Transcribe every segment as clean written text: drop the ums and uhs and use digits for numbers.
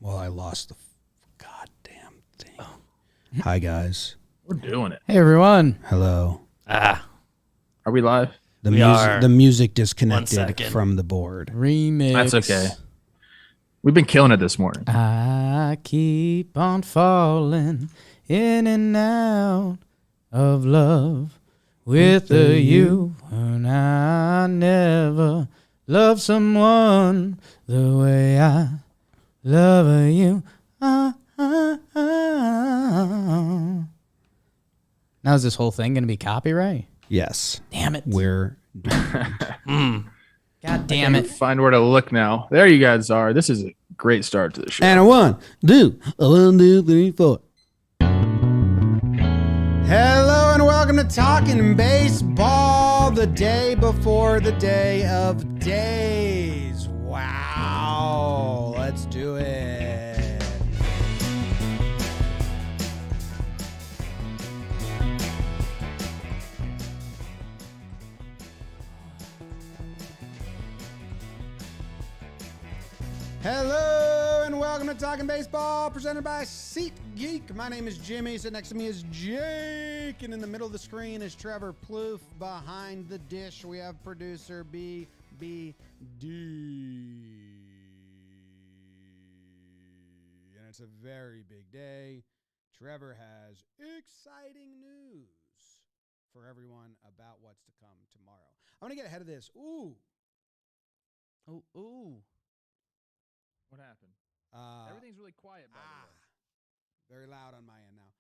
Well, I lost the goddamn thing. Oh. Hi, guys. We're doing it. Hey, everyone. Hello. Are we live? The music disconnected from the board. Remix. That's okay. We've been killing it this morning. I keep on falling in and out of love with you. And I never love someone the way I love you. Now is this whole thing going to be copyright? Yes. Damn it. We're God damn it. Find where to look now. There you guys are. This is a great start to the show. and a 1, 2, 3, 4. Hello and welcome to Talkin Baseball, the day before the day of days. Wow. Let's do it. Hello and welcome to Talkin Baseball, presented by SeatGeek. My name is Jimmy. Sitting next to me is Jake, and in the middle of the screen is Trevor Plouffe. Behind the dish, we have producer BBD. And it's a very big day. Trevor has exciting news for everyone about what's to come tomorrow. I'm gonna get ahead of this. Ooh. What happened? Everything's really quiet, by the way. Very loud on my end now.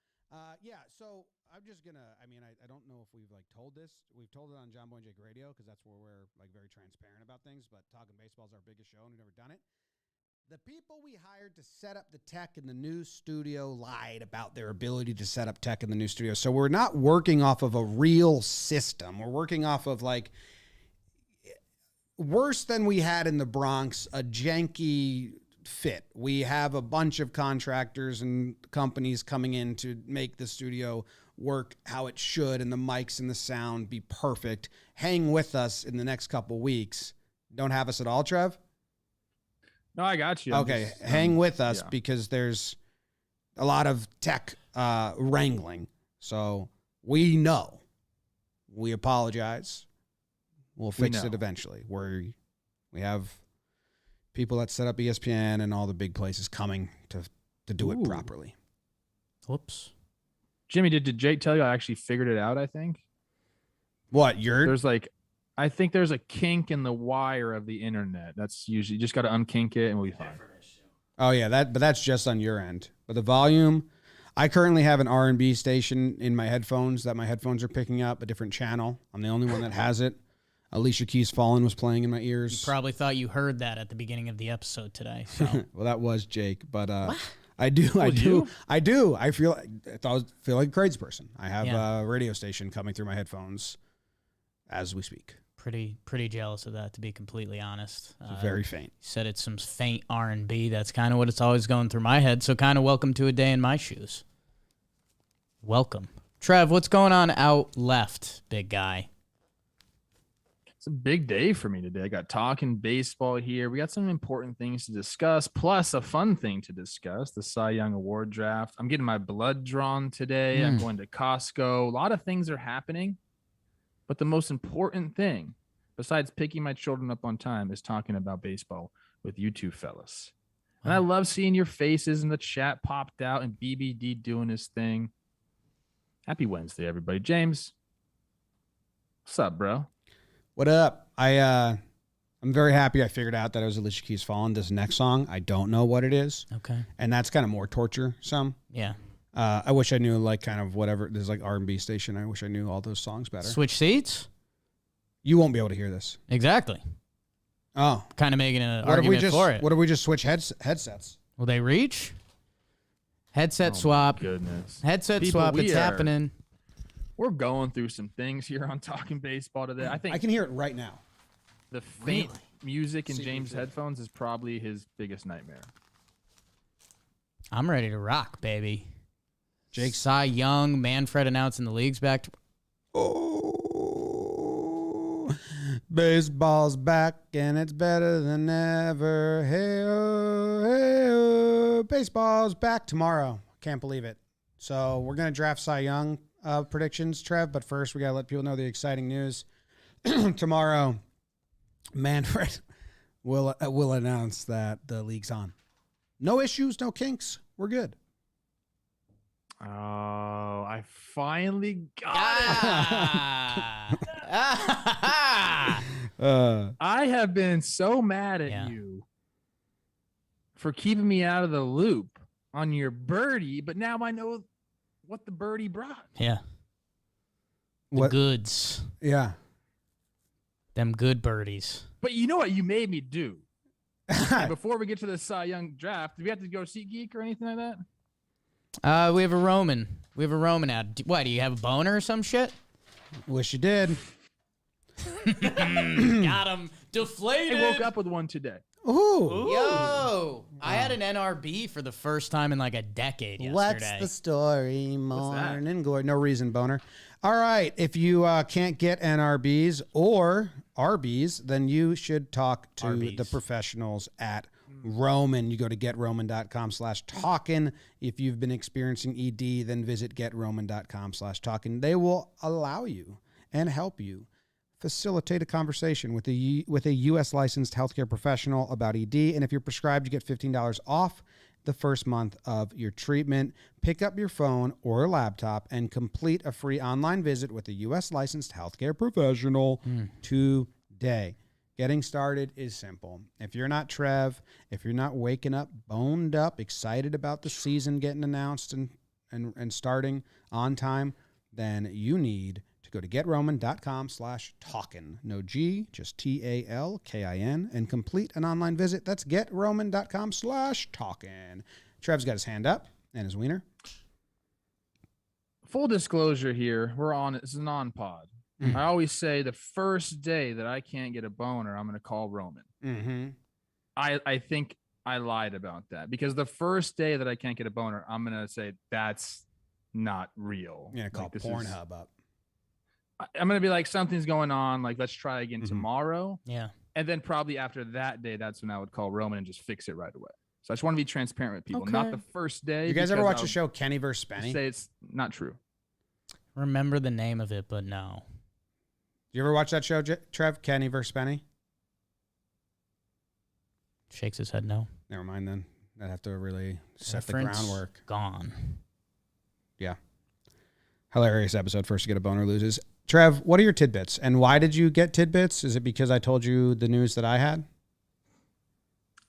So I'm just going to, I don't know if we've told this. We've told it on John Boy and Jake Radio because that's where we're very transparent about things, but Talkin Baseball is our biggest show and we've never done it. The people we hired to set up the tech in the new studio lied about their ability to set up tech in the new studio. So we're not working off of a real system. We're working off of worse than we had in the Bronx, a janky fit. We have a bunch of contractors and companies coming in to make the studio work how it should and the mics and the sound be perfect. Hang with us in the next couple weeks. Don't have us at all, Trev? No, I got you. Okay, hang with us because there's a lot of tech wrangling. So we know. We apologize. We'll fix it eventually. We have people that set up ESPN and all the big places coming to do it properly. Whoops. Jimmy, did Jake tell you I actually figured it out, I think? What, I think there's a kink in the wire of the internet. That's usually, you just got to unkink it and we'll be fine. Oh, yeah, but that's just on your end. But the volume, I currently have an R&B station in my headphones that my headphones are picking up, a different channel. I'm the only one that has it. Alicia Keys' Fallen was playing in my ears. You probably thought you heard that at the beginning of the episode today. So. Well, that was Jake, but What? I feel like a crazy person. I have a radio station coming through my headphones as we speak. Pretty jealous of that, to be completely honest. Very faint. You said it's some faint R&B. That's kind of what it's always going through my head. So kind of welcome to a day in my shoes. Welcome. Trev, what's going on out left, big guy? It's a big day for me today. I got Talkin Baseball here. We got some important things to discuss, plus a fun thing to discuss, the Cy Young Award draft. I'm getting my blood drawn today. I'm going to Costco. A lot of things are happening, but the most important thing, besides picking my children up on time, is talking about baseball with you two fellas. And I love seeing your faces in the chat popped out and BBD doing his thing. Happy Wednesday, everybody. James, what's up, bro? What up? I'm very happy I figured out that it was Alicia Keys' Fallen. This next song, I don't know what it is. Okay. And that's kind of more torture, some. Yeah. I wish I knew kind of whatever. There's R&B station. I wish I knew all those songs better. Switch seats? You won't be able to hear this. Exactly. Oh. Kind of making an argument for it. What if we just switch headsets? Will they reach? Headset swap. Goodness. Headset swap. It's happening. We're going through some things here on Talkin Baseball today. I think I can hear it right now. The faint music in James' headphones is probably his biggest nightmare. I'm ready to rock, baby. Jake. Cy Young, Manfred announcing the league's back. Baseball's back and it's better than ever. Hey, oh, Baseball's back tomorrow. Can't believe it. So we're going to draft Cy Young predictions, Trev. But first, we got to let people know the exciting news. Tomorrow, Manfred will announce that the league's on. No issues, no kinks. We're good. Oh, I finally got it. I have been so mad at you for keeping me out of the loop on your birdie, but now I know what the birdie brought. Yeah. The goods. Yeah. Them good birdies. But you know what you made me do? Before we get to the Cy Young draft, do we have to go SeatGeek or anything like that? We have a Roman. We have a Roman out. Why, do you have a boner or some shit? Wish you did. Got him. Deflated. I woke up with one today. Ooh. Yo. I had an NRB for the first time in like a decade yesterday. What's the story? Morning glory. No reason, boner. All right. If you can't get NRBs or RBs, then you should talk to the professionals at Roman. You go to getroman.com/talkin. If you've been experiencing ED, then visit getroman.com/talkin. They will allow you and help you facilitate a conversation with a U.S. licensed healthcare professional about ED. And if you're prescribed, you get $15 off the first month of your treatment. Pick up your phone or laptop and complete a free online visit with a U.S. licensed healthcare professional today. Getting started is simple. If you're not Trev, if you're not waking up, boned up, excited about the season getting announced and starting on time, then you need to go to getroman.com/talkin. No G, just TALKIN, and complete an online visit. That's getroman.com/talkin. Trev's got his hand up and his wiener. Full disclosure here, this is an on-pod. I always say the first day that I can't get a boner, I'm going to call Roman. Mm-hmm. I think I lied about that because the first day that I can't get a boner, I'm going to say that's not real. You're going to call Pornhub up. I'm going to be like, something's going on. Like, let's try again tomorrow. Yeah. And then probably after that day, that's when I would call Roman and just fix it right away. So I just want to be transparent with people. Not the first day. You guys ever watch the show Kenny vs. Spenny? Say it's not true. Remember the name of it, but no. You ever watch that show, Trev? Kenny vs. Spenny? Shakes his head no. Never mind then. I'd have to really set the groundwork. Gone. Yeah. Hilarious episode. First to get a boner loses. Trev, what are your tidbits? And why did you get tidbits? Is it because I told you the news that I had?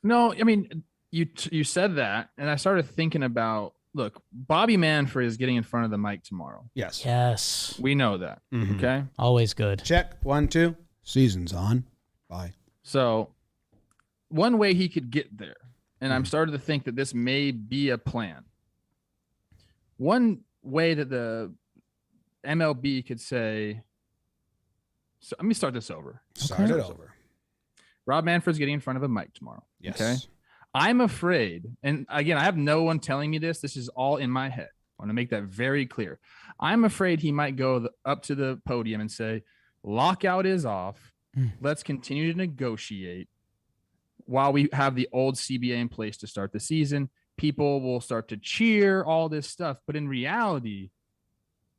No, I mean, you said that, and I started thinking about, look, Bobby Manfred is getting in front of the mic tomorrow. Yes. Yes. We know that. Mm-hmm. Okay. Always good. Check. 1, 2. Season's on. Bye. So one way he could get there, and I'm starting to think that this may be a plan. One way that the MLB could say, so let me start this over. Start it over. Rob Manfred's getting in front of a mic tomorrow. Yes. Okay. I'm afraid, and again, I have no one telling me this. This is all in my head. I want to make that very clear. I'm afraid he might go up to the podium and say, lockout is off. Let's continue to negotiate while we have the old CBA in place to start the season. People will start to cheer, all this stuff. But in reality,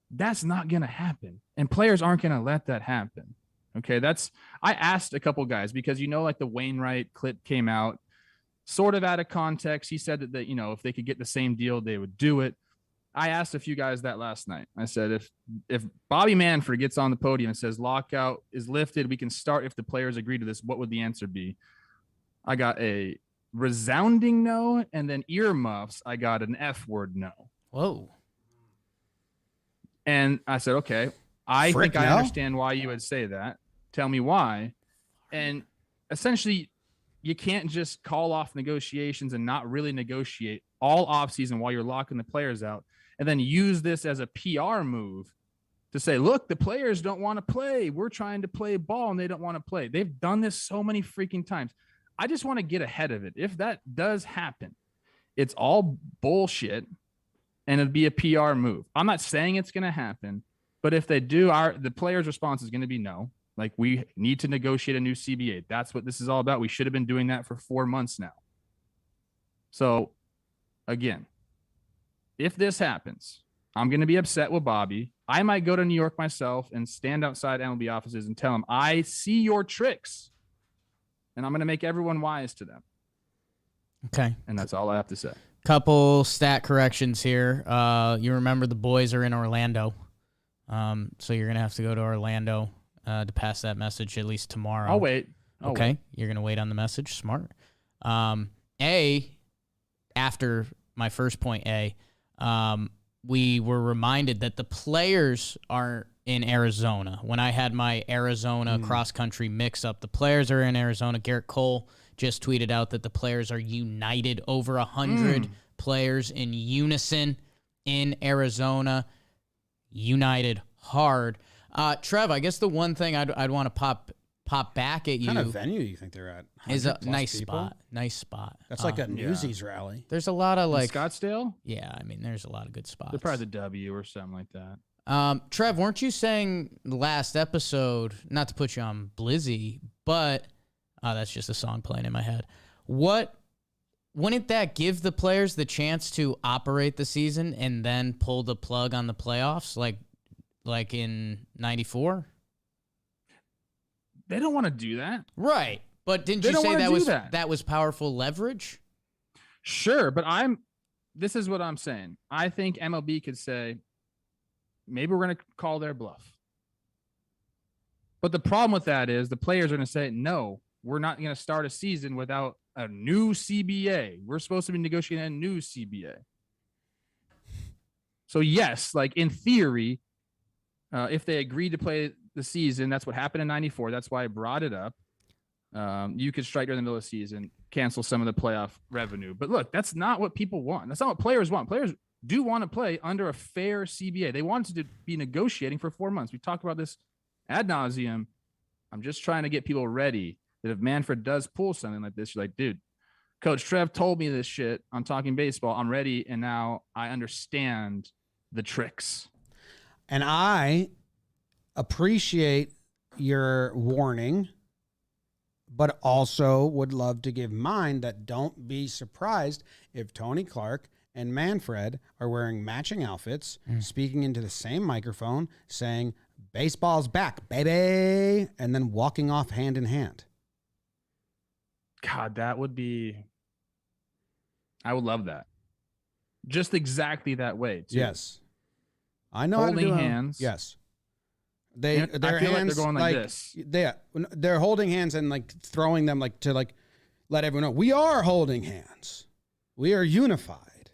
that's not going to happen. And players aren't going to let that happen. Okay, I asked a couple guys because, like the Wainwright clip came out sort of out of context. He said that, if they could get the same deal, they would do it. I asked a few guys that last night. I said, if Bobby Manfred gets on the podium and says lockout is lifted, we can start if the players agree to this, what would the answer be? I got a resounding no, and then earmuffs, I got an F word no. Whoa. And I said, okay, I understand why you would say that. Tell me why. And essentially, you can't just call off negotiations and not really negotiate all offseason while you're locking the players out and then use this as a PR move to say, look, the players don't want to play. We're trying to play ball and they don't want to play. They've done this so many freaking times. I just want to get ahead of it. If that does happen, it's all bullshit and it'd be a PR move. I'm not saying it's going to happen, but if they do, the players' response is going to be no. Like, we need to negotiate a new CBA. That's what this is all about. We should have been doing that for 4 months now. So again, if this happens, I'm going to be upset with Bobby. I might go to New York myself and stand outside MLB offices and tell them, I see your tricks, and I'm going to make everyone wise to them. Okay. And that's all I have to say. Couple stat corrections here. You remember the boys are in Orlando. So you're going to have to go to Orlando to pass that message at least tomorrow. I'll wait. Okay. You're going to wait on the message. Smart. After my first point, we were reminded that the players are in Arizona. When I had my Arizona cross-country mix-up, the players are in Arizona. Garrett Cole just tweeted out that the players are united. Over 100 players in unison in Arizona. United hard. Trev, I guess the one thing I'd want to pop back at you. What kind of venue do you think they're at? Is a nice people? spot. Nice spot. That's like a Newsies rally. There's a lot of In Scottsdale? Yeah, I mean, there's a lot of good spots. They're probably the W or something like that. Trev, weren't you saying last episode, not to put you on Blizzy, but that's just a song playing in my head. Wouldn't that give the players the chance to operate the season and then pull the plug on the playoffs like in 94? They don't want to do that. Right. But didn't you say that was powerful leverage? Sure, but this is what I'm saying. I think MLB could say, maybe we're going to call their bluff. But the problem with that is the players are going to say, no, we're not going to start a season without a new CBA. We're supposed to be negotiating a new CBA. So yes, like in theory, if they agreed to play the season, that's what happened in 94. That's why I brought it up. You could strike during the middle of the season, cancel some of the playoff revenue. But look, that's not what people want. That's not what players want. Players do want to play under a fair CBA. They wanted to be negotiating for 4 months. We talked about this ad nauseum. I'm just trying to get people ready that if Manfred does pull something like this, you're like, dude, Coach Trev told me this shit on Talking Baseball. I'm ready, and now I understand the tricks. And I appreciate your warning, but also would love to give mine that don't be surprised if Tony Clark and Manfred are wearing matching outfits, speaking into the same microphone, saying, baseball's back, baby, and then walking off hand in hand. God, that would be... I would love that. Just exactly that way, too. Yes. I know holding how to do hands. Yes. Their hands, like they're going like this. They're holding hands and like throwing them like to like let everyone know we are holding hands. We are unified.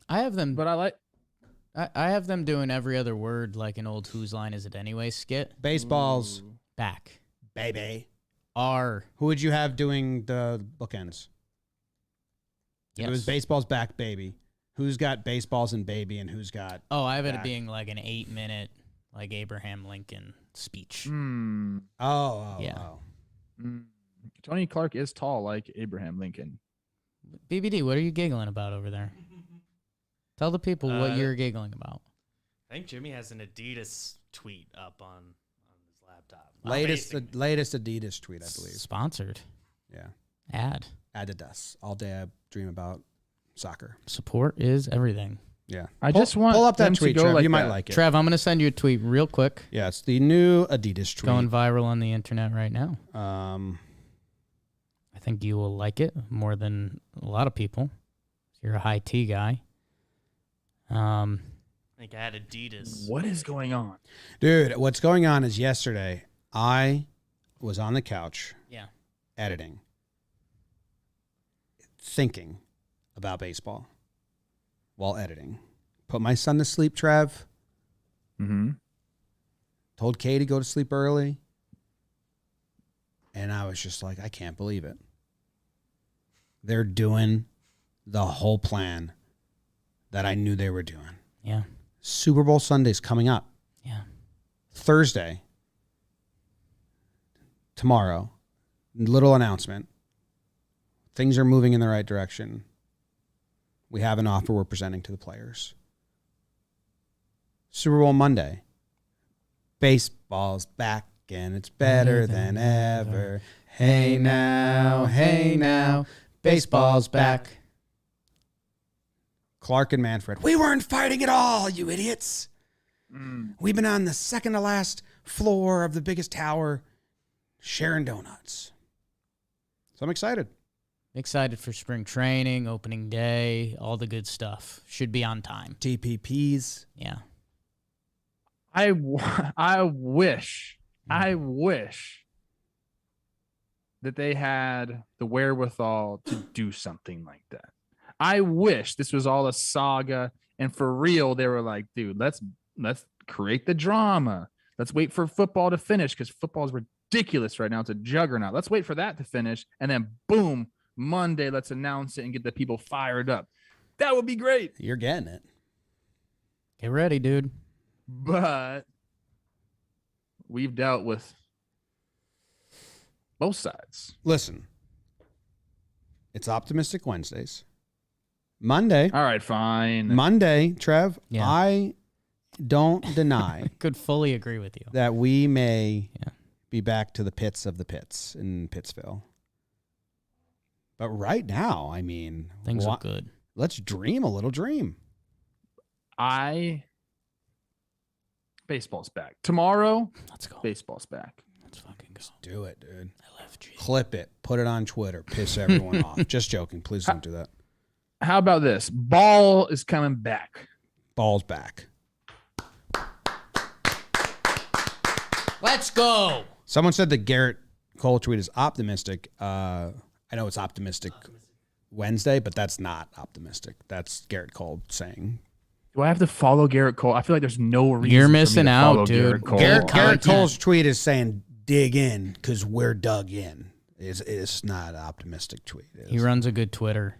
I have them, but I have them doing every other word like an old Whose Line Is It Anyway skit. Baseball's back, baby. Who would you have doing the bookends? Yes. It was baseball's back, baby. Who's got baseballs and baby, and who's got? Oh, I have it being like an 8-minute, like Abraham Lincoln speech. Oh, yeah. Tony Clark is tall, like Abraham Lincoln. BBD, what are you giggling about over there? Tell the people what you're giggling about. I think Jimmy has an Adidas tweet up on his laptop. Latest Adidas tweet, I believe. Sponsored. Yeah. Ad. Adidas. All day I dream about soccer. Support is everything. Yeah. I just want pull up that them tweet, to go Trev. like you might that. like it. Trev, I'm going to send you a tweet real quick. Yeah, it's the new Adidas tweet. Going viral on the internet right now. I think you will like it more than a lot of people. You're a high tea guy. I think I had Adidas. What is going on? Dude, what's going on is yesterday I was on the couch editing, thinking about baseball while editing. Put my son to sleep, Trev. Told Katie to go to sleep early. And I was just like, I can't believe it. They're doing the whole plan that I knew they were doing. Yeah. Super Bowl Sunday's coming up. Yeah. Thursday, tomorrow, little announcement. Things are moving in the right direction. We have an offer we're presenting to the players. Super Bowl Monday. Baseball's back and it's better than ever. Hey now, baseball's back. Clark and Manfred. We weren't fighting at all, you idiots. We've been on the second to last floor of the biggest tower sharing donuts. So I'm excited. Excited for spring training, opening day, all the good stuff. Should be on time. TPPs. Yeah. I wish that they had the wherewithal to do something like that. I wish this was all a saga, and for real, they were like, dude, let's create the drama. Let's wait for football to finish, because football is ridiculous right now. It's a juggernaut. Let's wait for that to finish, and then boom, Monday, let's announce it and get the people fired up. That would be great. You're getting it. Get ready, dude. But we've dealt with both sides. Listen, it's Optimistic Wednesdays. Monday. All right, fine. Monday, Trev, Yeah. I don't deny Could fully agree with you. that we may Yeah. be back to the pits of the pits in Pittsville. But right now, I mean, Things look good. let's dream a little dream. Baseball's back. Tomorrow, Let's go. baseball's back. Let's fucking go. Do it, dude. LFG. Clip it. Put it on Twitter. Piss everyone off. Just joking. Please don't do that. How about this? Ball is coming back. Ball's back. Let's go. Someone said the Garrett Cole tweet is optimistic. I know it's optimistic Wednesday, but that's not optimistic. That's Garrett Cole saying. Do I have to follow Garrett Cole? I feel like there's no reason. You're for me missing to out, follow dude. Garrett Cole. Garrett Content. Cole's tweet is saying dig in because we're dug in. It's not an optimistic tweet. He runs a good Twitter.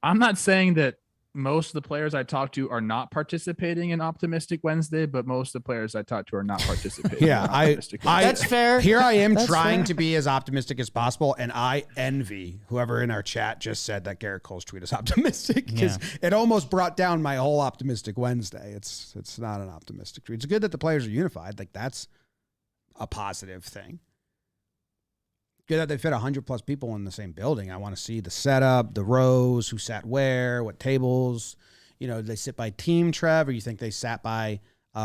I'm not saying that most of the players I talk to are not participating in Optimistic Wednesday, but most of the players I talk to are not participating. Yeah, in Optimistic Wednesday. That's fair. Here I am That's trying fair. to be as optimistic as possible, and I envy whoever in our chat just said that Garrett Cole's tweet is optimistic because it almost brought down my whole Optimistic Wednesday. It's not an optimistic tweet. It's good that the players are unified. Like, that's a positive thing. Good that they fit 100+ people in the same building. I want to see the setup, the rows, who sat where, what tables. You know, did they sit by team, Trev, or you think they sat by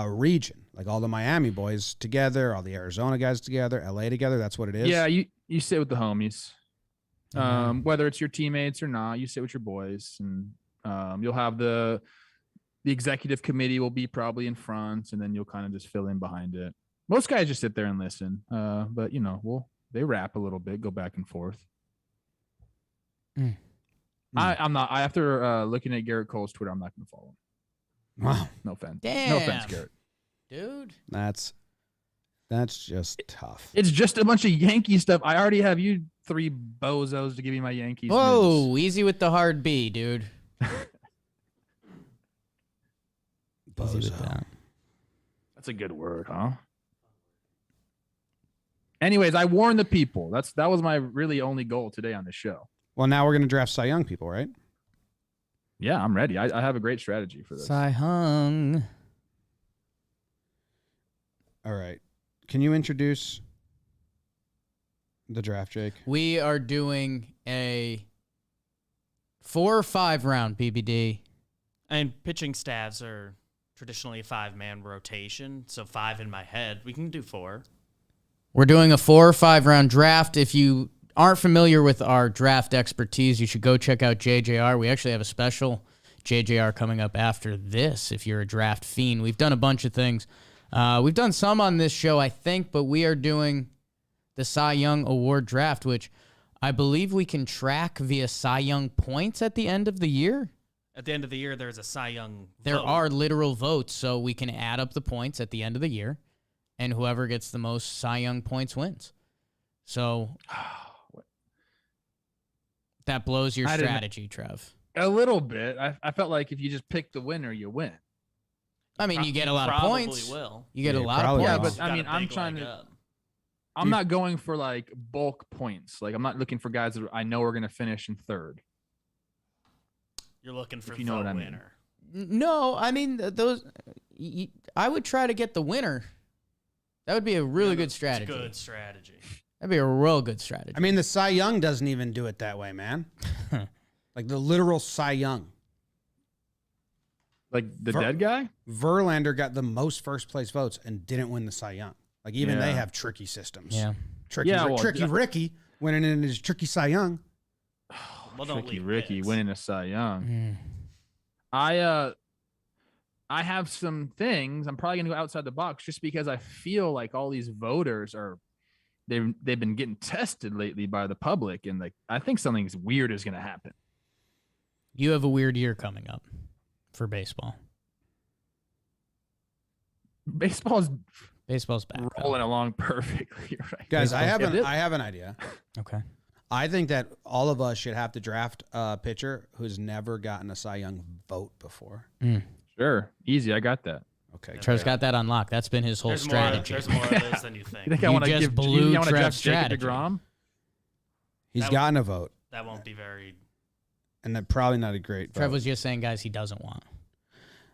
region? Like all the Miami boys together, all the Arizona guys together, LA together. That's what it is. Yeah, you sit with the homies. Whether it's your teammates or not, you sit with your boys, and you'll have the executive committee will be probably in front, and then you'll kind of just fill in behind it. Most guys just sit there and listen. But you know, they rap a little bit, go back and forth. I'm not. After looking at Garrett Cole's Twitter, I'm not going to follow him. Wow. No offense. Damn. No offense, Garrett. Dude. That's just tough. It's just a bunch of Yankee stuff. I already have you 3 bozos to give me my Yankees. Whoa, news. easy with the hard B, dude. Easy with Bozo. that. That's a good word, huh? Anyways, I warned the people. That was my really only goal today on the show. Well, now we're going to draft Cy Young people, right? Yeah, I'm ready. I have a great strategy for this. Cy Hung. All right. Can you introduce the draft, Jake? We are doing a 4 or 5 round BBD. And pitching staffs are traditionally a 5-man rotation, so 5 in my head. We can do 4. We're doing a 4 or 5 round draft. If you aren't familiar with our draft expertise, you should go check out JJR. We actually have a special JJR coming up after this if you're a draft fiend. We've done a bunch of things. We've done some on this show, I think, but we are doing the Cy Young Award draft, which I believe we can track via Cy Young points at the end of the year. At the end of the year, there's a Cy Young There vote. are literal votes, so we can add up the points at the end of the year, and whoever gets the most Cy Young points wins. So that blows your I didn't- strategy, Trev. A little bit. I felt like if you just pick the winner, you win. I mean, you get a lot of Probably points. will. You get Yeah, a lot of probably points. will. Yeah, but I mean, Got a I'm big trying leg to. up. I'm not going for like bulk points. Like I'm not looking for guys that I know are going to finish in third. You're looking for If you know the what I mean. winner. No, I mean, those. I would try to get the winner. That would be a really good It's a strategy. good strategy. That'd be a real good strategy. I mean, the Cy Young doesn't even do it that way, man. Like the literal Cy Young. Like the dead guy? Verlander got the most first place votes and didn't win the Cy Young. Like even they have tricky systems. Yeah. Tricky Ricky winning in his tricky Cy Young. Well, Tricky Ricky winning a Cy Young. Mm. I have some things. I'm probably gonna go outside the box just because I feel like all these voters they've been getting tested lately by the public, and like I think something weird is gonna happen. You have a weird year coming up for baseball. Baseball's back. rolling along perfectly, right? Guys, I have an idea. Okay. I think that all of us should have to draft a pitcher who's never gotten a Cy Young vote before. Sure. Easy. I got that. Okay. Trev's got that on lock. That's been his whole strategy. There's more of those than you think. You think I want to give Trev's Jacob strategy. DeGrom? He's gotten a vote. That won't be very. And that probably not a great vote. Trev was just saying guys he doesn't want.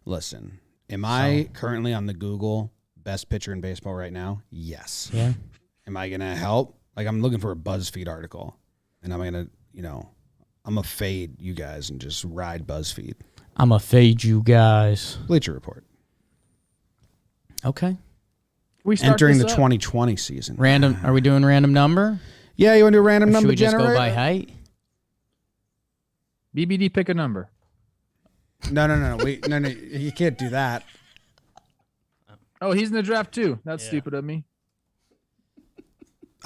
Listen, am I currently on the Google best pitcher in baseball right now? Yes. Yeah. Am I going to help? Like I'm looking for a BuzzFeed article. And I'm going to, I'm going to fade you guys and just ride BuzzFeed. I'm going to fade you guys. Bleacher Report. Okay. Entering the 2020 season. Random. Are we doing random number? Yeah, you want to do a random number generator? Should we just go by height? BBD, pick a number. No. No, you can't do that. Oh, he's in the draft too. That's stupid of me.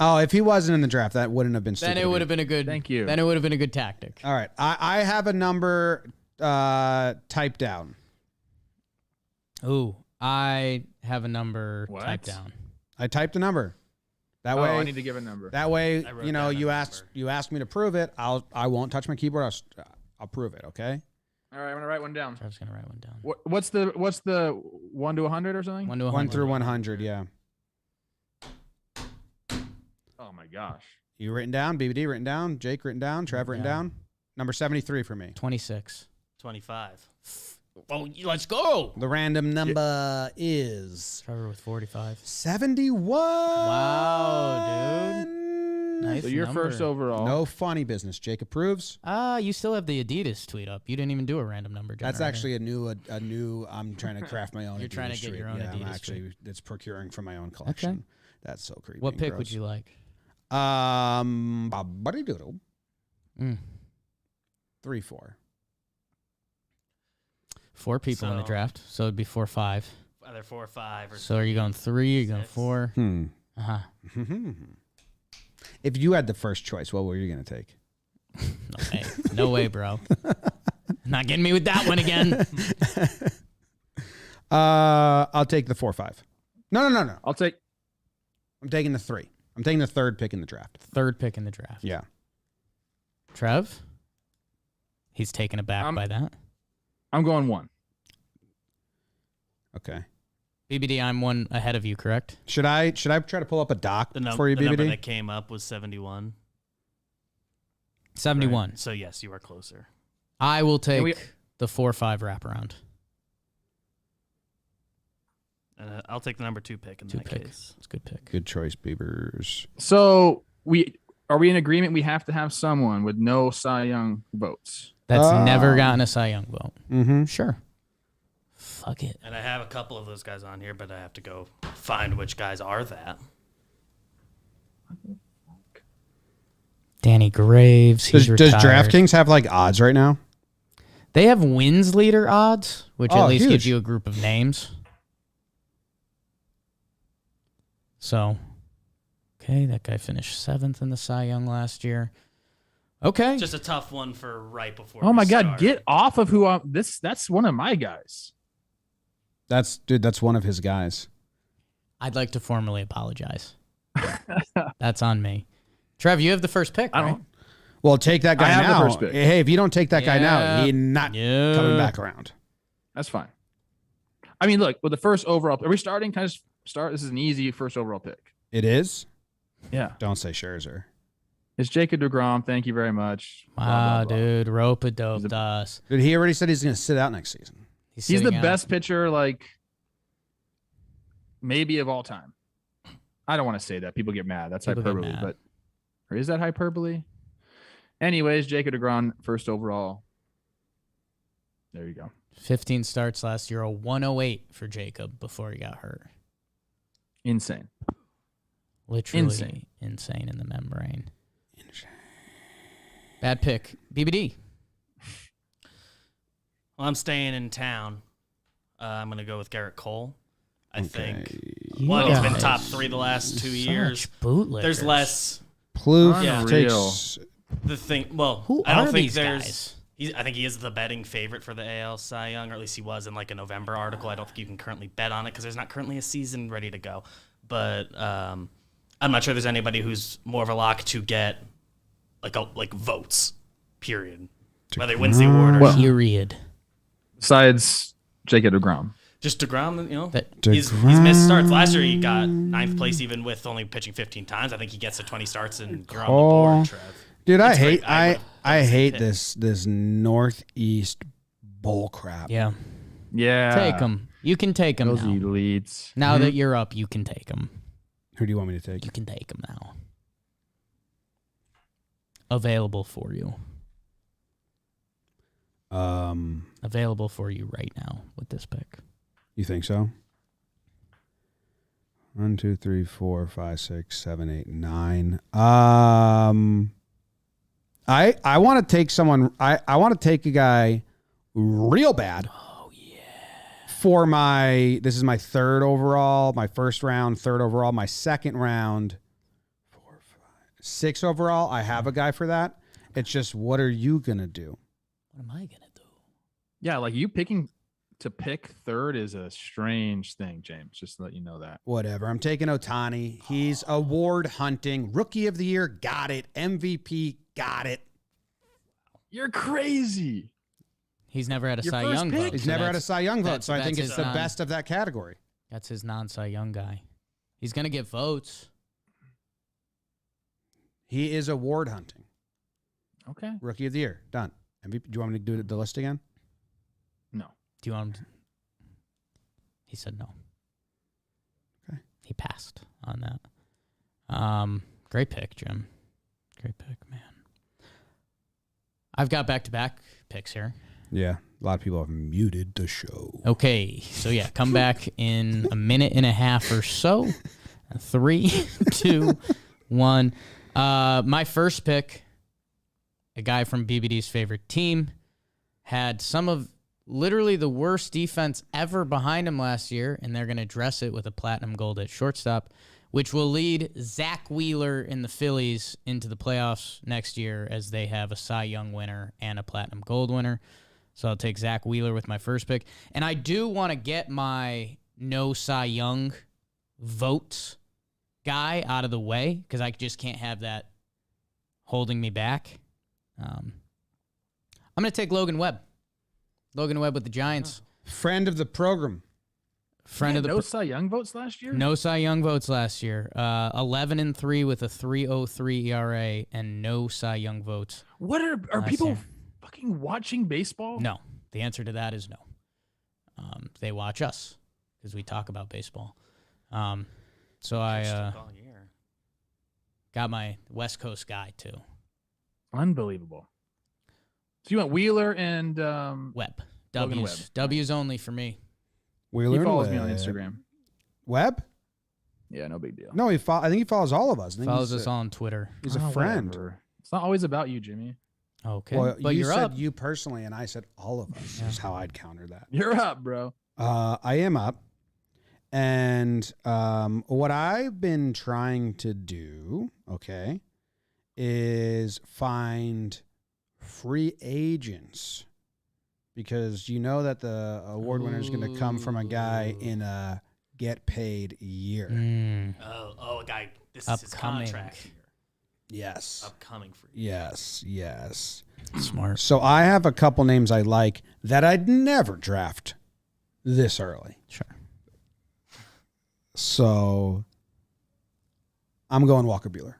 Oh, if he wasn't in the draft, that wouldn't have been stupid. Then it would have been a good. Thank you. Then it would have been a good tactic. All right, I have a number typed down. Ooh, I have a number typed down. I typed a number. That way, I need to give a number. That way, you asked me to prove it. I won't touch my keyboard. I'll prove it. Okay. All right, I'm gonna write one down. Trev's gonna write one down. What's the 1 to 100 or something? 1 to 100. 1 through 100. Yeah. Oh my gosh. You written down? BBD written down? Jake written down? Trev written down? Number 73 for me. 26. 25. Oh, let's go. The random number is Trevor with 45. 71. Wow, dude. Nice. So you're number. first overall. No funny business. Jake approves. You still have the Adidas tweet up. You didn't even do a random number generator. That's actually a new. I'm trying to craft my own. You're Adidas to get your own yeah, Adidas I'm actually. tweet. It's procuring from my own collection. Okay. That's so creepy. What pick would you like? Buddy doodle. 3, 4. 4 people in the draft, so it'd be 4, 5. Either 4 or 5. So are you going 3? Are you going 4? If you had the first choice, what were you going to take? No way, bro. Not getting me with that one again. I'll take the 4, 5. No. I'm taking the 3. I'm taking the third pick in the draft. Third pick in the draft. Yeah. Trev? He's taken aback by that. I'm going 1. Okay. BBD, I'm 1 ahead of you, correct? Should I try to pull up a doc for you, BBD? The number that came up was 71. 71. Right. So, yes, you are closer. I will take the 4-5 wraparound. I'll take the number 2 pick in that case. It's a good pick. Good choice, Beavers. So are we in agreement? We have to have someone with no Cy Young votes. That's never gotten a Cy Young vote. Mm-hmm. Sure. Fuck it. And I have a couple of those guys on here, but I have to go find which guys are that. Danny Graves. He's Does retired. DraftKings have like odds right now? They have wins leader odds, which at least huge. gives you a group of names. So, okay, that guy finished 7th in the Cy Young last year. Okay. Just a tough one for right before. Oh my God, start. get off of who I'm that's one of my guys. That's one of his guys. I'd like to formally apologize. That's on me. Trev, you have the first pick, right? Well, take that guy I have now. the first pick. Hey, if you don't take that guy now, he's not coming back around. That's fine. I mean, look, with the first overall, are we starting? Can I just start? This is an easy first overall pick. It is? Yeah. Don't say Scherzer. It's Jacob DeGrom. Thank you very much. Wow, Blah, blah, blah. dude. Rope-a-dope us. Dude, he already said he's going to sit out next season. He's the best pitcher, like, maybe of all time. I don't want to say that. People get mad. That's hyperbole. But or is that hyperbole? Anyways, Jacob DeGrom, first overall. There you go. 15 starts last year, a 108 for Jacob before he got hurt. Insane. Literally insane in the membrane. Bad pick. BBD. Well, I'm staying in town. I'm going to go with Garrett Cole. I think. One, he's been top 3 the last 2 years. Bootlickers. There's less. Plouffe Yeah. takes. The thing. Well, Who I don't are think these there's. guys? I think he is the betting favorite for the AL Cy Young, or at least he was in like a November article. I don't think you can currently bet on it because there's not currently a season ready to go. But I'm not sure there's anybody who's more of a lock to get like votes. Period. Whether he wins the award or not. Period. Besides Jacob DeGrom. Just DeGrom, you know, That- he's missed starts. Last year he got 9th place even with only pitching 15 times. I think he gets to 20 starts and you're on the board, Trev. Dude, It's great. I hate this Northeast bull crap. Yeah. Yeah. Take him. You can take him Those now. elites. Now that you're up, you can take him. Who do you want me to take? You can take him now. Available for you. Available for you right now with this pick. You think so? 1, 2, 3, 4, 5, 6, 7, 8, 9. I want to take someone. I want to take a guy real bad. Oh yeah. For this is my 3rd overall, my 1st round, 3rd overall, my 2nd round, 4, 5, 6 overall. I have a guy for that. It's just, what are you gonna do? What am I gonna do? Yeah, like you picking to pick 3rd is a strange thing, James. Just to let you know that. Whatever. I'm taking Ohtani. He's award hunting. Rookie of the year, got it. MVP, got it. You're crazy. He's never had a Your Cy first Young pick? vote. He's so never had a that's- Cy Young vote, that's- so I think that's it's his the best of that category. That's his non-Cy Young guy. He's gonna get votes. He is award hunting. Okay. Rookie of the year, done. MVP. Do you want me to do the list again? No. Do you want him to? He said no. Okay. He passed on that. Great pick, Jim. Great pick, man. I've got back-to-back picks here. Yeah. A lot of people have muted the show. Okay, so yeah, come back in a minute and a half or so. 3, 2, 1. My first pick, a guy from BBD's favorite team, had some of literally the worst defense ever behind him last year, and they're going to dress it with a platinum gold at shortstop, which will lead Zach Wheeler in the Phillies into the playoffs next year as they have a Cy Young winner and a platinum gold winner. So I'll take Zach Wheeler with my first pick. And I do want to get my no Cy Young votes guy out of the way because I just can't have that holding me back. I'm going to take Logan Webb. Logan Webb with the Giants. Friend of the program. Friend of the no Cy Young votes last year? No Cy Young votes last year. 11-3 with a 3.03 ERA and no Cy Young votes. What are last people year. fucking watching baseball? No. The answer to that is no. They watch us because we talk about baseball. So I All year. got my West Coast guy too. Unbelievable. So you went Wheeler and Webb. Logan W's. Webb. W's only for me. Wheeler he and follows me on Webb. Instagram. Webb? Yeah, no big deal. No, I think he follows all of us. I think Follows he's us on Twitter. He's a Oh, friend. whatever. It's not always about you, Jimmy. Okay. Well, but you you're said up. you personally, and I said all of us. Is how I'd counter that. You're up, bro. I am up. And what I've been trying to do, okay, is find free agents. Because you know that the award winner is going to come from a guy in a get paid year. Oh, a guy. This is his Upcoming. contract year. Yes. Upcoming for you. Yes. Smart. So I have a couple names I like that I'd never draft this early. Sure. So I'm going Walker Buehler.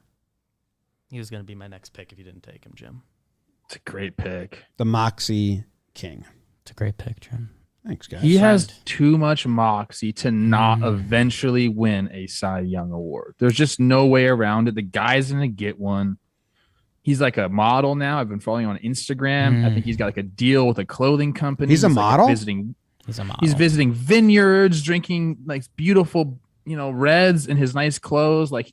He was going to be my next pick if you didn't take him, Jim. It's a great pick. The Moxie King. It's a great pick, Jim. Thanks, guys. He has Friend. too much moxie to not eventually win a Cy Young award. There's just no way around it. The guy's going to get one. He's like a model now. I've been following him on Instagram. I think he's got like a deal with a clothing company. He's a model? Visiting. He's a model. He's visiting vineyards, drinking like beautiful, reds in his nice clothes. Like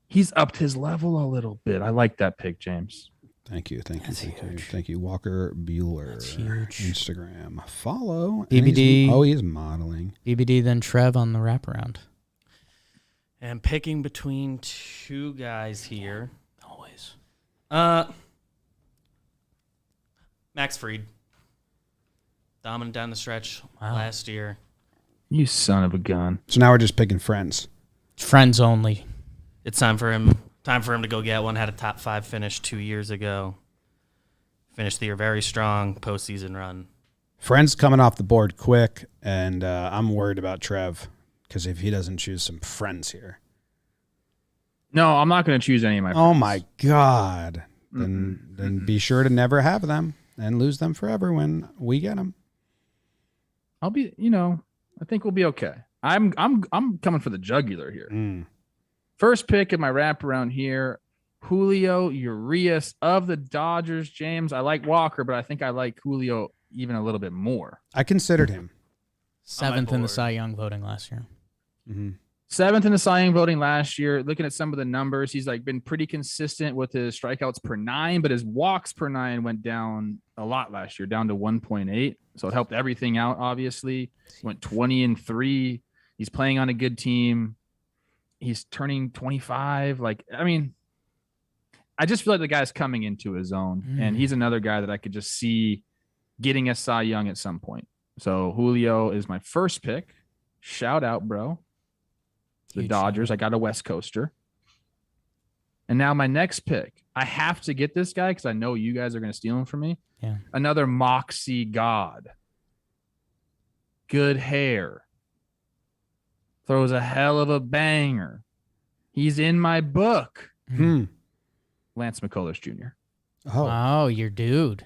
he's upped his level a little bit. I like that pick, James. Thank you. That's huge. Thank you. Walker Bueller. That's huge. Instagram. Follow. BBD. He's modeling. BBD, then Trev on the wraparound. And picking between two guys here. Always. Max Fried. Dominant down the stretch last year. You son of a gun. So now we're just picking friends. Friends only. It's time for him to go get one. Had a top 5 finish 2 years ago. Finished the year very strong, postseason run. Friends coming off the board quick, and I'm worried about Trev because if he doesn't choose some friends here. No, I'm not going to choose any of my friends. Oh, my God. Then be sure to never have them and lose them forever when we get them. I'll be, I think we'll be okay. I'm coming for the jugular here. First pick in my wraparound here, Julio Urias of the Dodgers. James, I like Walker, but I think I like Julio even a little bit more. I considered him. 7th in the Cy Young voting last year. 7th in the Cy Young voting last year. Looking at some of the numbers, he's like been pretty consistent with his strikeouts per 9, but his walks per 9 went down a lot last year, down to 1.8. So it helped everything out, obviously. Went 20-3. He's playing on a good team. He's turning 25. I just feel like the guy's coming into his own, and he's another guy that I could just see getting a Cy Young at some point. So Julio is my first pick. Shout out, bro. The Dodgers. I got a West Coaster. And now my next pick. I have to get this guy because I know you guys are going to steal him from me. Yeah. Another Moxie God. Good hair. Throws a hell of a banger. He's in my book. Lance McCullers Jr. Oh, your dude.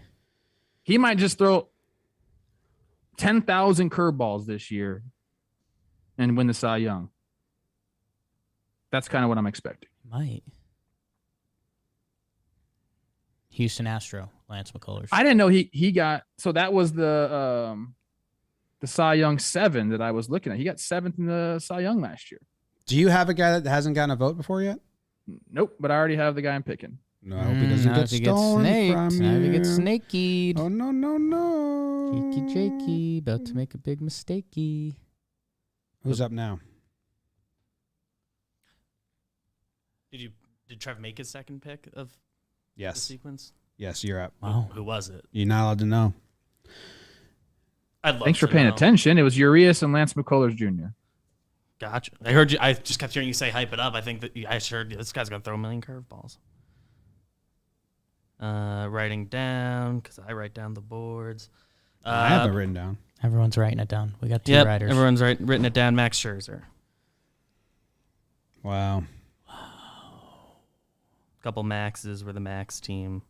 He might just throw 10,000 curveballs this year and win the Cy Young. That's kind of what I'm expecting. Might. Houston Astro, Lance McCullers. I didn't know he got, so that was the Cy Young 7 that I was looking at. He got 7th in the Cy Young last year. Do you have a guy that hasn't gotten a vote before yet? Nope, but I already have the guy I'm picking. No, I hope he doesn't get stolen from you. Now he gets snakied. Oh, no. Jakey Jakey, about to make a big mistakey. Who's up now? Did Trev make his second pick of the sequence? Yes, you're up. Wow. Who was it? You're not allowed to know. Thanks for paying attention. It was Urias and Lance McCullers Jr. Gotcha. I heard you. I just kept hearing you say hype it up. I think that I heard this guy's gonna throw a million curveballs. Writing down because I write down the boards. I have it written down. Everyone's writing it down. We got 2 writers. Everyone's written it down. Max Scherzer. Wow. Couple Maxes were the Max team.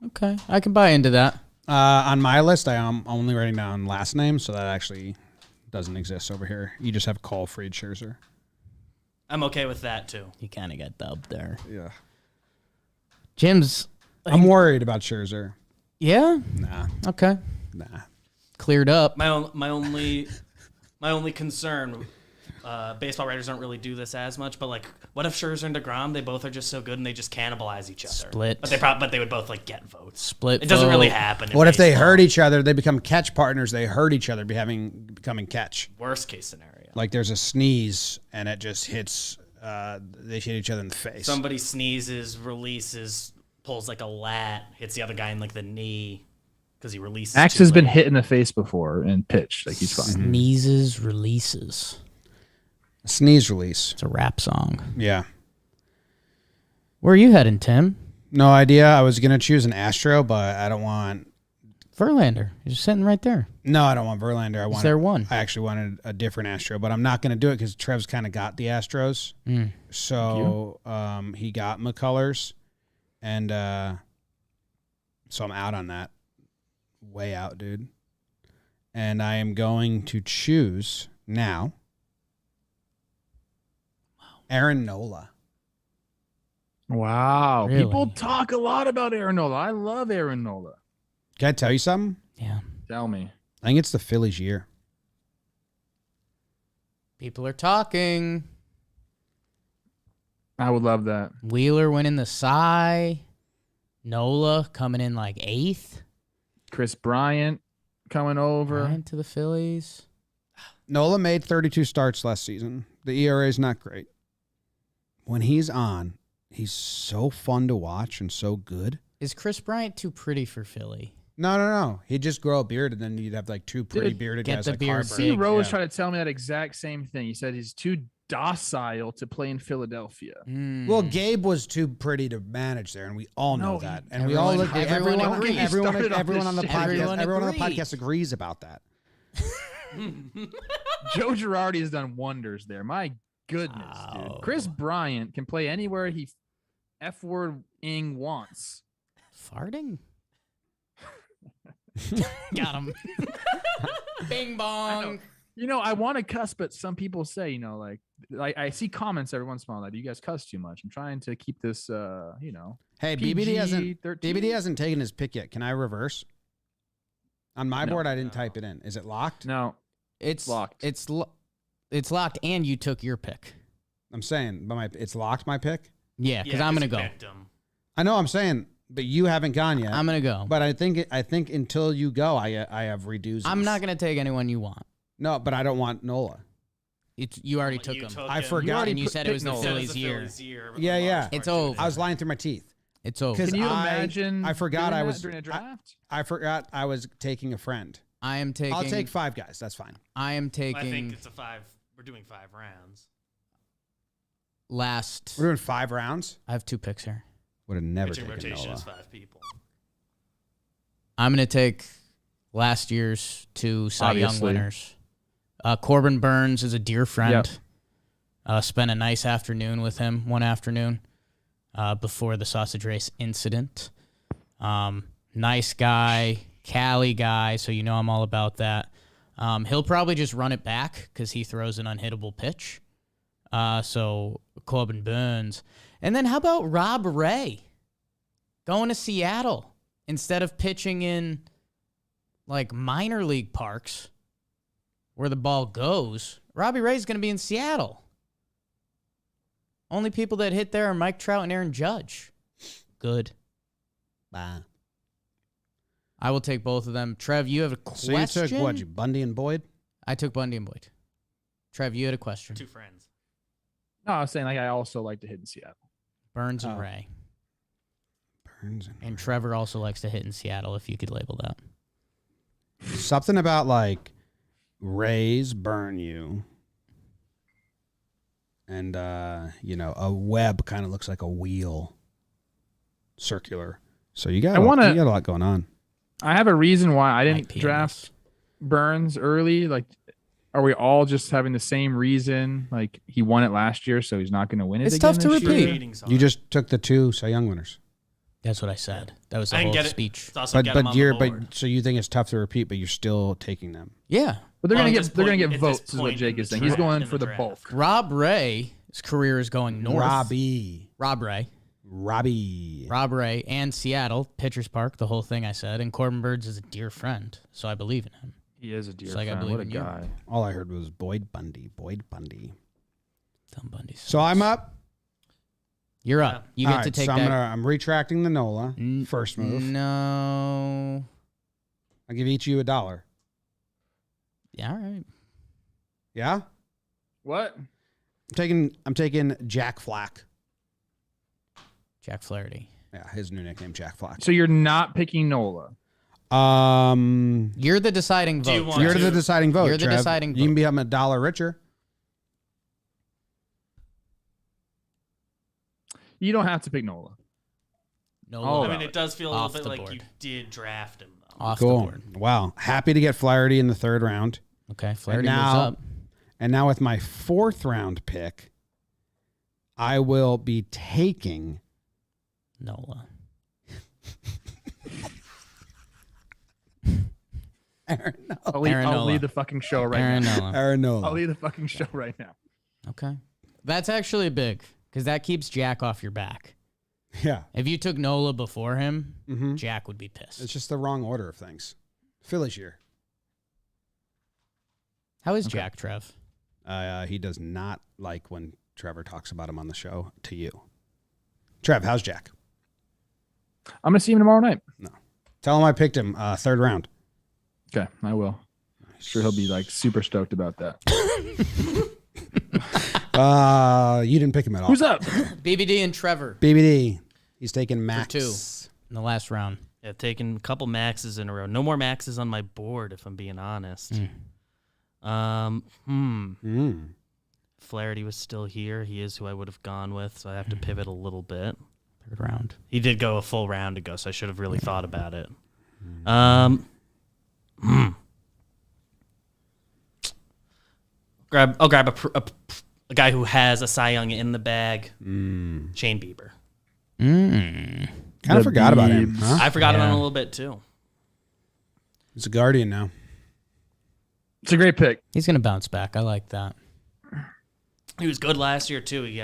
Okay, I can buy into that. On my list, I am only writing down last names, so that actually doesn't exist over here. You just have Cole, Fried, Scherzer. I'm okay with that too. You kind of got dubbed there. Yeah. Jim's. I'm worried about Scherzer. Yeah? Nah. Okay. Nah. Cleared up. My only concern. Baseball writers don't really do this as much, but like, what if Scherzer and DeGrom, they both are just so good and they just cannibalize each other? Split. But they would both like get votes. Split. It doesn't really happen. What if they hurt each other? They become catch partners. They hurt each other, becoming catch. Worst case scenario. Like there's a sneeze and it just hits. They hit each other in the face. Somebody sneezes, releases, pulls like a lat, hits the other guy in like the knee because he releases. Max has been hit in the face before and pitched. Like he's fine. Sneezes, releases. Sneeze release. It's a rap song. Yeah. Where are you heading, Tim? No idea. I was going to choose an Astro, but I don't want... Verlander. You're just sitting right there. No, I don't want Verlander. Is there one? I actually wanted a different Astro, but I'm not going to do it because Trev's kind of got the Astros. So he got McCullers, and so I'm out on that. Way out, dude. And I am going to choose now Aaron Nola. Wow. Really? People talk a lot about Aaron Nola. I love Aaron Nola. Can I tell you something? Yeah. Tell me. I think it's the Phillies' year. People are talking. I would love that. Wheeler winning the Cy. Nola coming in like 8th. Chris Bryant coming over. Bryant to the Phillies. Nola made 32 starts last season. The ERA is not great. When he's on, he's so fun to watch and so good. Is Chris Bryant too pretty for Philly? No. He'd just grow a beard, and then you'd have like two pretty Dude, bearded get guys the like beard Harper. big. C. Rose Yeah. tried to tell me that exact same thing. He said he's too docile to play in Philadelphia. Well, Gabe was too pretty to manage there, and we all know No, that. And we all look. everyone agrees. Everyone Started off on the this podcast. shit. Everyone on the Everyone podcast agrees about that. Joe Girardi has done wonders there. My goodness, Wow. dude. Chris Bryant can play anywhere he F-word-ing wants. Farting? Got him. Bing bong. You know, I want to cuss, but some people say, like I see comments every once in a while that you guys cuss too much. I'm trying to keep this, Hey, BBD hasn't PG-13. BBD hasn't taken his pick yet. Can I reverse? On my No. board, I didn't type it in. Is it locked? No, It's locked. It's locked, and you took your pick. I'm saying, but it's locked. My pick. Yeah, because I'm gonna go. I know. I'm saying, but you haven't gone yet. I'm gonna go. But I think until you go, I have reduced. I'm not gonna take anyone you want. No, but I don't want Nola. You already took him. I forgot. And you said it was the Nola. Phillies' year. Yeah. It's over. I was lying through my teeth. It's over. Because Can you I imagine? I forgot doing I that was during a draft. I forgot I was taking a friend. I am taking. I'll take 5 guys. That's fine. I am taking. I think it's a 5. We're doing 5 rounds. Last. We're doing 5 rounds. I have 2 picks here. Would have never Pitching taken rotation Nola. is 5 people. I'm gonna take last year's 2 Cy Young Obviously. winners. Corbin Burns is a dear friend. Spent a nice afternoon with him one afternoon before the sausage race incident. Nice guy, Cali guy, so you know I'm all about that. He'll probably just run it back because he throws an unhittable pitch. So Corbin Burns. And then how about Rob Ray going to Seattle instead of pitching in like minor league parks where the ball goes? Robbie Ray's going to be in Seattle. Only people that hit there are Mike Trout and Aaron Judge. Good. Bah. I will take both of them. Trev, you have a So question? you took what? Bundy and Boyd? I took Bundy and Boyd. Trev, you had a question. 2 friends. No, I was saying I also like to hit in Seattle. Burns and Oh. Ray. Burns And Trevor also likes to hit in Seattle, if you could label that. something about like Rays burn you. And a web kind of looks like a wheel. Circular. So you got I wanna- you got a lot going on. I have a reason why I Might didn't be in draft Burns early. Like, are we all just having the same reason? Like, he won it last year, so he's not going to win it It's again tough to this repeat. year? Ratings You are. just took the 2 Cy Young winners. That's what I said. That was the I can whole get it. speech. It's also get 'em on the board. so you think it's tough to repeat, but you're still taking them. Yeah. But they're Well, going at to get this votes, is what point Jake in is the saying. He's draft- going in for the draft. bulk. Rob Ray's career is going north. Robbie. Rob Ray. Rob Ray and Seattle, Pitchers Park, the whole thing I said. And Corbin Burns is a dear friend, so I believe in him. He is a dear Just like I friend. believe What a in you. guy. All I heard was Boyd Bundy. Dumb Bundy. So I'm up. You're up. You All get right, to take so that. I'm retracting the Nola. N- First move. No. I'll give each of you $1. Yeah, all right. Yeah? What? I'm taking Jack Flack. Jack Flaherty. Yeah, his new nickname, Jack Flack. So you're not picking Nola. You're the deciding Do you vote. want You're to- the deciding vote. You're the Trev. deciding You can vote. become $1 richer. You don't have to pick Nola. No. Oh, I mean, it does feel a Off little bit the like you board. did draft him, though. Off the Cool. board. Wow. Happy to get Flaherty in the 3rd round. Okay, Flaherty And moves now- up. And now with my 4th round pick, I will be taking Nola. Aaron Nola. Aaron I'll Nola. leave the fucking show right Aaron now. Nola. Aaron Nola. I'll leave the fucking show right now. Okay. That's actually big because that keeps Jack off your back. Yeah. If you took Nola before him, Mm-hmm. Jack would be pissed. It's just the wrong order of things. Phillies year. How is Jack, Trev? He does not like when Trevor talks about him on the show to you. Trev, how's Jack? I'm gonna see him tomorrow night. No. Tell him I picked him 3rd round. Okay, I will. Sure, he'll be like super stoked about that. You didn't pick him at all. Who's up? BBD and Trevor BBD. He's taking Max. for 2 in the last round. Yeah, taking a couple maxes in a row. No more maxes on my board, if I'm being honest. Flaherty was still here. He is who I would have gone with, so I have to pivot a little bit. 3rd round. He did go a full round ago, so I should have really thought about it. I'll grab a guy who has a Cy Young in the bag. Shane Bieber. Kind of forgot about him. Huh? I forgot about him a little bit too. He's a Guardian now. It's a great pick. He's going to bounce back. I like that. He was good last year too. He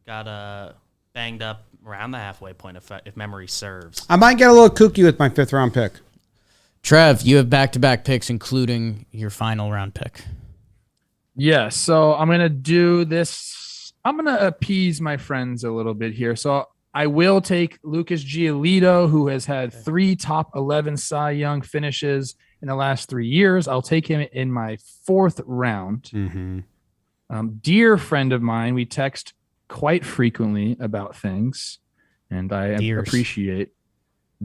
got banged up around the halfway point, if memory serves. I might get a little kooky with my 5th round pick. Trev, you have back-to-back picks, including your final round pick. Yeah, so I'm going to do this. I'm going to appease my friends a little bit here. So I will take Lucas Giolito, who has had 3 top 11 Cy Young finishes in the last 3 years. I'll take him in my 4th round. Mm-hmm. Dear friend of mine, we text quite frequently about things, and I appreciate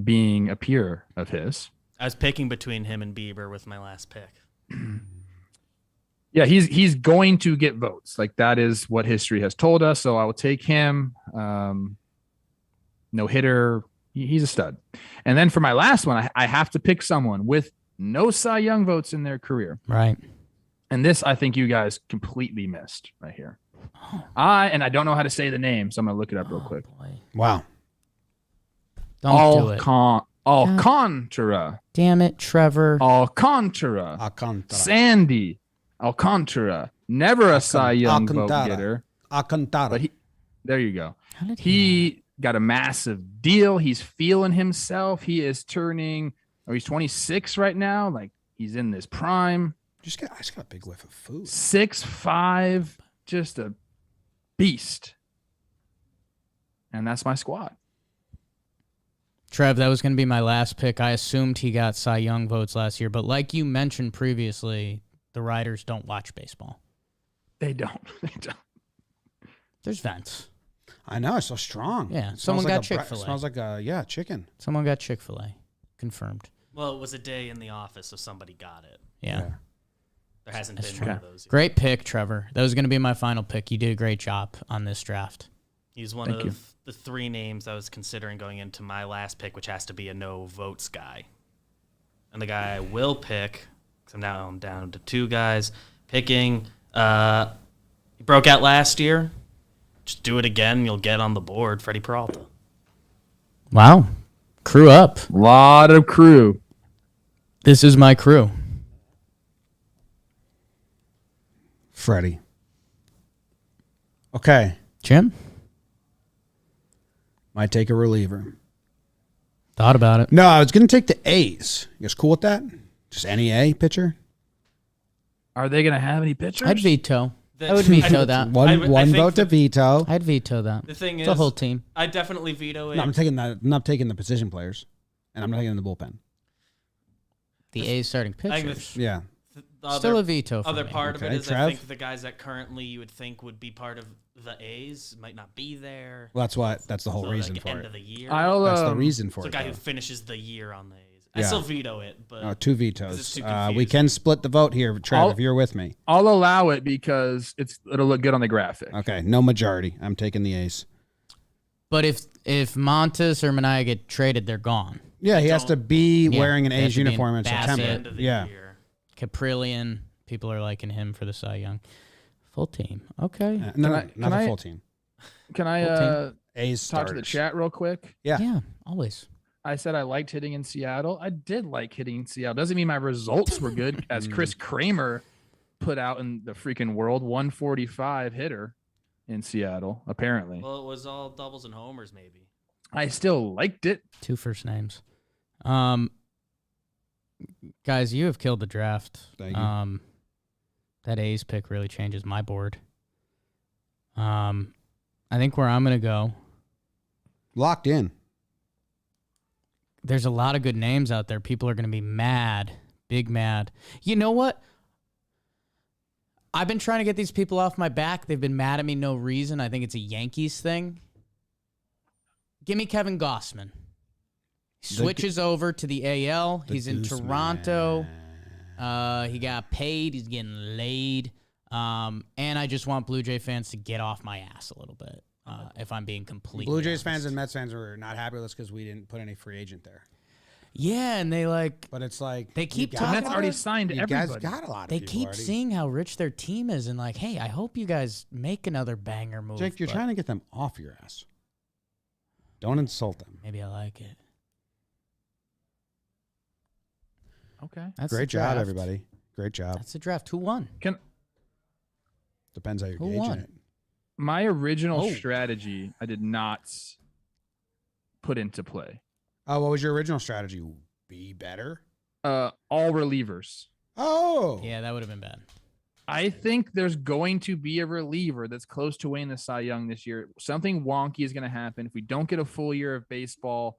being a peer of his. I was picking between him and Bieber with my last pick. Yeah, he's going to get votes. Like, that is what history has told us. So I will take him. No hitter. He's a stud. And then for my last one, I have to pick someone with no Cy Young votes in their career. Right. And this, I think you guys completely missed right here. I don't know how to say the name, so I'm going to look it up real quick. Boy. Wow. Don't do it. Alcantara. Damn it, Trevor. Alcantara. Sandy Alcantara. Never a Cy Young vote getter. Alcantara. But there you go. How did He got a massive deal. He's feeling himself. He is he's 26 right now. Like, he's in this prime. I just got a big whiff of food. 6'5", just a beast. And that's my squad. Trev, that was going to be my last pick. I assumed he got Cy Young votes last year, but like you mentioned previously, the writers don't watch baseball. They don't. There's vents. I know. It's so strong. Yeah. It Someone smells got like Chick-fil-A. It smells like chicken. Someone got Chick-fil-A. Confirmed. Well, it was a day in the office, so somebody got it. Yeah. There hasn't That's been true. one of those yet. Great pick, Trevor. That was going to be my final pick. You did a great job on this draft. He's one Thank you. of the 3 names I was considering going into my last pick, which has to be a no votes guy. And the guy I will pick, because I'm now down to 2 guys, picking, he broke out last year. Just do it again, you'll get on the board, Freddie Peralta. Wow. Crew up. Lot of crew. This is my crew. Freddie. Okay. Jim? Might take a reliever. Thought about it. No, I was going to take the A's. You guys cool with that? Just any A pitcher? Are they going to have any pitchers? I'd veto. I would veto that. One think vote to veto. I'd veto that. The thing It's is, a whole team. I definitely veto it. No, I'm not taking the position players, and I'm not taking the bullpen. The A's starting I think pitchers. Yeah. the other, Still a veto for other me. part of Okay, it is Trev? I think the guys that currently you would think would be part of the A's might not be there. Well, that's the whole So, reason like, for end of of the year. That's the reason for So a it. guy who though. finishes the year on the A's. I Yeah. still veto it, but 2 'cause it's vetoes. too We confusing. can split the vote here, Trev, if you're with me. I'll allow it because it'll look good on the graphic. Okay, no majority. I'm taking the A's. But if Montes or Manaea get traded, they're gone. Yeah, he has to be Yeah, wearing an they have A's to be in uniform in Bassett. September. end of the Yeah. year. Caprillion, people are liking him for the Cy Young. Full team. Okay. No, Can not I- the full team. Can I Full A's talk starters. to the chat real quick? Yeah. Yeah, always. I said I liked hitting in Seattle. I did like hitting in Seattle. Doesn't mean my results were good, as Chris Kramer put out in the freaking world, 145 hitter in Seattle, apparently. Well, it was all doubles and homers, maybe. I still liked it. 2 first names. Guys, you have killed the draft. Thank you. That A's pick really changes my board. I think where I'm going to go, Locked in. there's a lot of good names out there. People are going to be mad, big mad. You know what? I've been trying to get these people off my back. They've been mad at me no reason. I think it's a Yankees thing. Give me Kevin Gossman. Switches over to the AL. He's in Toronto. He got paid. He's getting laid. And I just want Blue Jay fans to get off my ass a little bit, if I'm being completely Blue Jays honest. fans and Mets fans were not happy with us because we didn't put any free agent there. Yeah, and they But it's like They keep you The talking guys- Mets already signed you everybody. guys got a lot of they people keep already. seeing how rich their team is and like, hey, I hope you guys make another banger move. Jake, you're but trying to get them off your ass. Don't insult them. maybe I like it. Okay. That's Great the job, draft. everybody. Great job. That's the draft. Who won? Depends how you're Who gauging won? it. My original Oh. strategy, I did not put into play. Oh, what was your original strategy? Be better? All relievers. Oh. Yeah, that would have been bad. I think there's going to be a reliever that's close to winning the Cy Young this year. Something wonky is going to happen. If we don't get a full year of baseball,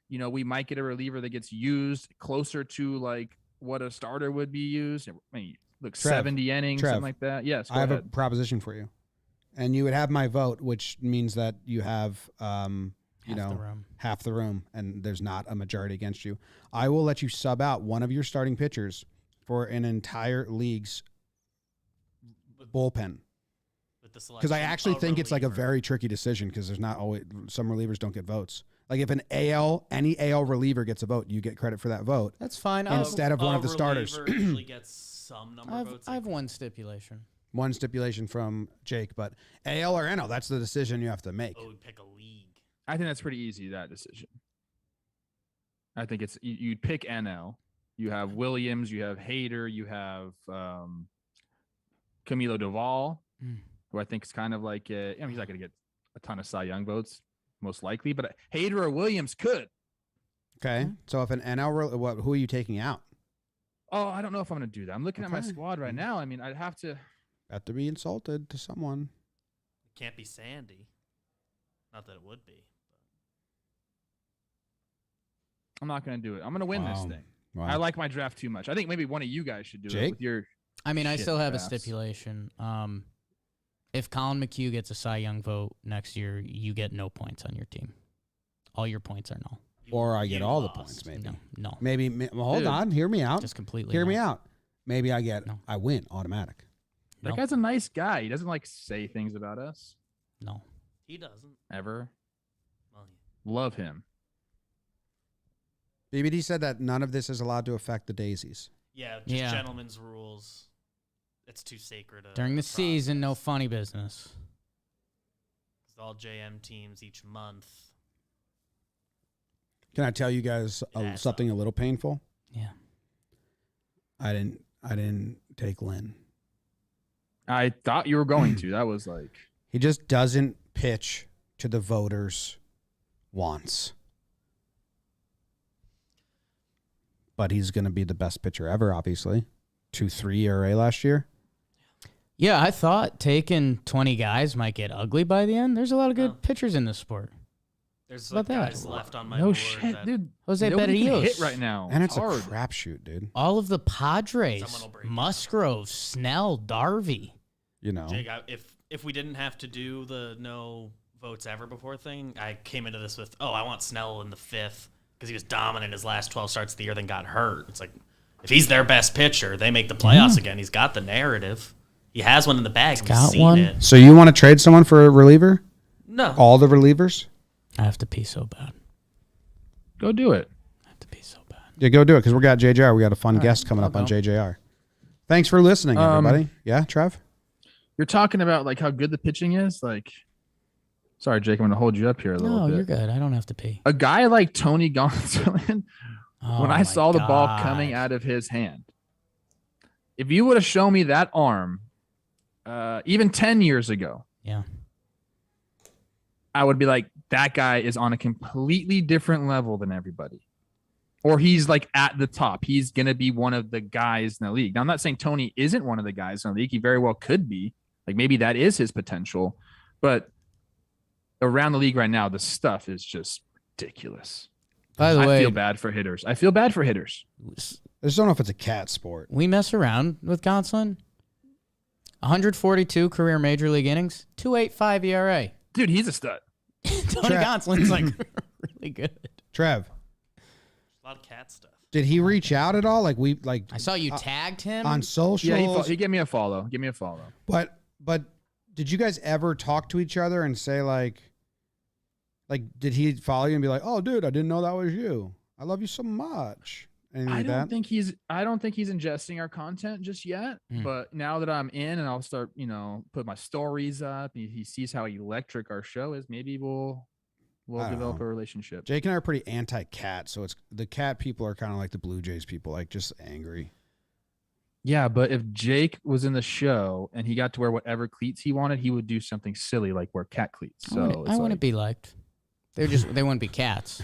we might get a reliever that gets used closer to like what a starter would be used. I mean, look, Trev, 70 innings, Trev, something like that. Yes, I have go a ahead. proposition for you. And you would have my vote, which means that you have, Half the room. half the room, and there's not a majority against you. I will let you sub out one of your starting pitchers for an entire league's bullpen. Because I actually think it's like a very tricky decision because there's not always some relievers don't get votes. Like if any AL reliever gets a vote, you get credit for that vote That's fine. instead of one of the starters. usually gets some number of votes. I have one stipulation. One stipulation from Jake, but AL or NL, that's the decision you have to make. Oh, we pick a league. I think that's pretty easy, that decision. I think it's you'd pick NL. You have Williams, you have Hader, you have Camilo Doval, who I think is kind of like he's not going to get a ton of Cy Young votes, most likely, but Hader or Williams could. Okay, so if an NL, who are you taking out? Oh, I don't know if I'm going to do that. I'm looking at my Okay. squad right now. I mean, I'd have to. Have to be insulted to someone. It can't be Sandy. Not that it would be. I'm not going to do it. I'm going to win this Wow. thing. Wow. I like my draft too much. I think maybe one of you guys should do it Jake? with your. I mean, I Shit still have drafts. a stipulation. If Colin McHugh gets a Cy Young vote next year, you get no points on your team. All your points are null. Or I get You all the lost. points, maybe. No. Maybe, well, hold Dude. on. Hear me out. Just completely. Hear me null. out. Maybe I No. win automatic. That No. guy's a nice guy. He doesn't like say things about us No. He doesn't. ever. Well, Love him. BBD said that none of this is allowed to affect the Daisies. yeah, just Yeah. gentlemen's rules. It's too sacred. During the season, no funny business. It's all JM teams each month. Can I tell you guys Yeah, something a little painful? Yeah. I didn't take Lynn. I thought you were going to. That was like. He just doesn't pitch to the voters' wants. But he's going to be the best pitcher ever, obviously. 2.3 ERA last year. Yeah, I thought taking 20 guys might get ugly by the end. There's a lot of good No. pitchers in this sport. There's How like about that? guys left on my No board shit, that dude. Jose Nobody can Berrios. hit right now. And it's hard. a crapshoot, dude. All of the Padres, Someone will break it. Musgrove, Snell, Darby. You know. Jake, if we didn't have to do the no votes ever before thing, I came into this with, I want Snell in the 5th because he was dominant his last 12 starts of the year, then got hurt. It's like, if he's their best pitcher, they make the playoffs again. He's got the narrative. He has one in the bag. We've got seen one. it. So you want to trade someone for a reliever? No. All the relievers? I have to pee so bad. Go do it. I have to pee so bad. Yeah, go do it because we got JJR. We got a fun guest coming I'll up on go. JJR. Thanks for listening, everybody. Yeah, Trev? You're talking about like how good the pitching is. Like, sorry, Jake, I'm going to hold you up here a little No, bit. you're good. I don't have to pee. A guy like Tony Gonsolin, Oh when I my saw the ball God. coming out of his hand, if you would have shown me that arm, even 10 years ago, Yeah. I would be like, that guy is on a completely different level than everybody. Or he's like at the top. He's going to be one of the guys in the league. Now, I'm not saying Tony isn't one of the guys in the league. He very well could be. Like maybe that is his potential. But around the league right now, the stuff is just ridiculous. By the way, I feel bad for hitters. I just don't know if it's a cat sport. we mess around with Gonsolin. 142 career major league innings, 2.85 ERA. Dude, he's a stud. Tony Gonsolin's like really good. Trev, A lot of cat stuff. did he reach out at all? Like I saw you tagged him on socials? Yeah, he gave me a follow. But did you guys ever talk to each other and say like did he follow you and be like, "Oh, dude, I didn't know that was you. I love you so much." Anything like that? I don't think he's ingesting our content just yet. But now that I'm in and I'll start, put my stories up, he sees how electric our show is. Maybe we'll develop a relationship. Jake and I are pretty anti-cat, so it's the cat people are kind of like the Blue Jays people, like just angry. Yeah, but if Jake was in the show and he got to wear whatever cleats he wanted, he would do something silly like wear cat cleats. So I wouldn't be liked. They wouldn't be cats.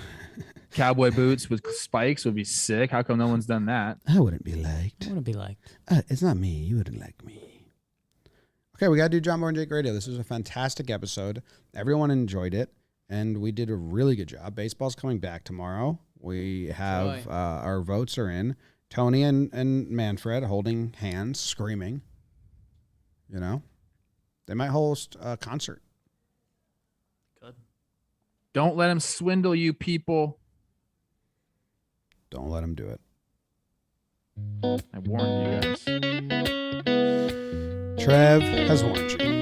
Cowboy boots with spikes would be sick. How come no one's done that? I wouldn't be liked. I wouldn't be liked. It's not me. You wouldn't like me. Okay, we got to do John Boy and Jake Radio. This was a fantastic episode. Everyone enjoyed it, and we did a really good job. Baseball's coming back tomorrow. We have our votes are in. Tony and Manfred holding hands, screaming. They might host a concert. Good. Don't let him swindle you, people. Don't let him do it. I warned you guys. Trev has warned you.